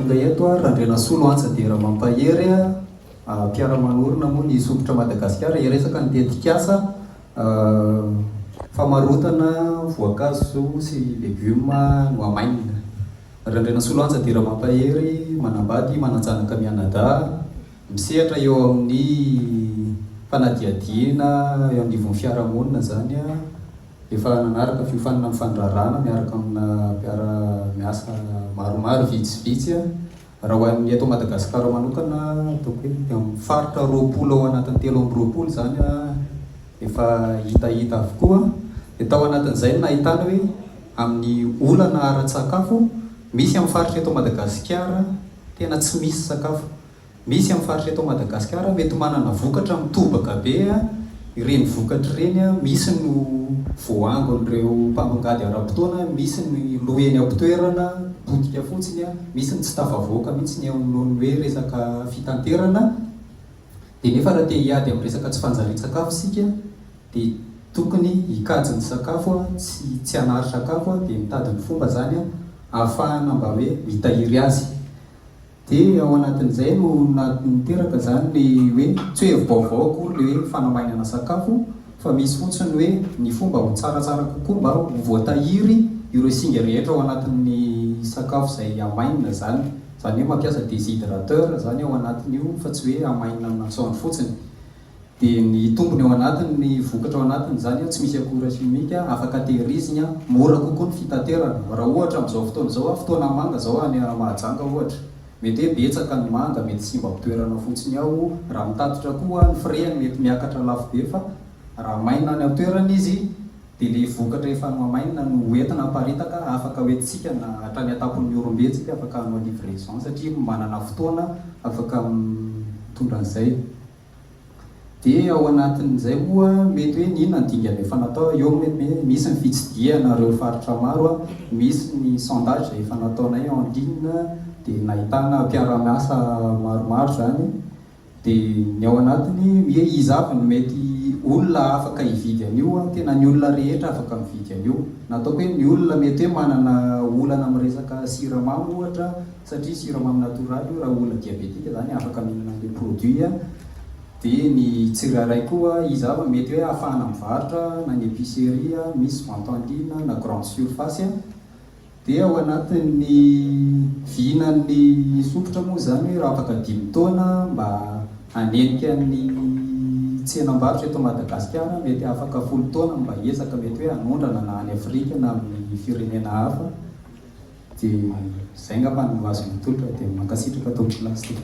tonga eto a Randrena Solo antsa dia raha mampahery a mpiara-manorina moa ny sofotra Madagasikara iresaka ny tetikasa famarotana voankazo sy legioma no amainina. Randrena Solo antsa dia raha mampahery manambady manatsanaka mianada misehatra eo amin'ny fanadiadiana eo amin'ny fiarahamonina zany efa nanaraka fiofanana mifandrarana miaraka amina mpiara-miasa maromaro vitsivitsy raha hoan'ny eto Madagasikara manokana ataoko hoe faritra 20 ao anatin'ny 3 zany efa hita avokoa. Tao anatin'izay nahitana hoe amin'ny olana ara-tsakafo misy amin'ny faritra eto Madagasikara tena tsy misy sakafo, misy amin'ny faritra eto Madagasikara mety manana vokatra mitobaka be ireny vokatra ireny misy no voangon'ireo mpamangady ara-potoana, misy ny loeny am-pitoerana botika fotsiny misy ny tsy tafavoaka mihitsy ny amin'ny hoe resaka fitanterana. Dia nefa raha te hiady amin'ny resaka tsy fanjarian-tsakafo sika dia tokony hikajy ny sakafo tsy hanary sakafo dia mitady ny fomba zany ahafahana mba hoe mitahiry azy. Dia ao anatin'izay no niteraka zany le hoe tsy hoe vaovao akory le hoe fanamainana sakafo fa misy fotsiny hoe ny fomba ho tsaratsara kokoa mba ho voatahiry ireo singa rehetra ao anatin'ny sakafo izay amainina zany. Zany hoe mampiasa déshydrateur zany ao anatin'io fa tsy hoe amainina amin'antsony fotsiny. Dia ny tombony ao anatin'ny vokatra ao anatiny zany tsy misy akora simika afaka tehirizina mora kokoa ny fitaterana. Raha ohatra amin'izao fotoana izao fotoana manga zao any Mahajanga ohatra mety hoe betsaka ny manga mety simba toerana fotsiny ao, raha mitatitra koa ny freany mety miakatra lafo be fa raha maina any toerana izy dia le vokatra efa mamainina no entina hamparitaka afaka hoentsika na hatrany atapon'ny olombetsika afaka hanao livraison satria manana fotoana afaka mitondra an'izay. Dia ao anatin'izay moa mety hoe ninona ny dingana efa natao eo mety misy ny fitsidiana ireo faritra maro misy ny sondage efa nataonay en ligne dia nahitana mpiara-miasa maromaro zany. Dia ny ao anatiny hoe izavy no mety olona afaka hividy an'io tena ny olona rehetra afaka mividy an'io. Natao hoe ny olona mety hoe manana olana amin'ny resaka siramamy ohatra satria siramamy natoraly raha olona diabetika zany afaka mihinana an'ilay produit. Dia ny tsirairay koa izavy mety hoe ahafahana mivarotra na ny épicerie misy vente en ligne na grande surface. Dia ao anatin'ny vihinan'ny sokotra moa zany raha afaka 5 taona mba hanenika ny tsenam-barotra eto Madagasikara mety afaka 10 taona mba hiezaka mety hoe hanondrana na any Afrika na amin'ny firenena hafa. Dia zay ngamba no azo mitolotra dia mankasitraka tao kilasy.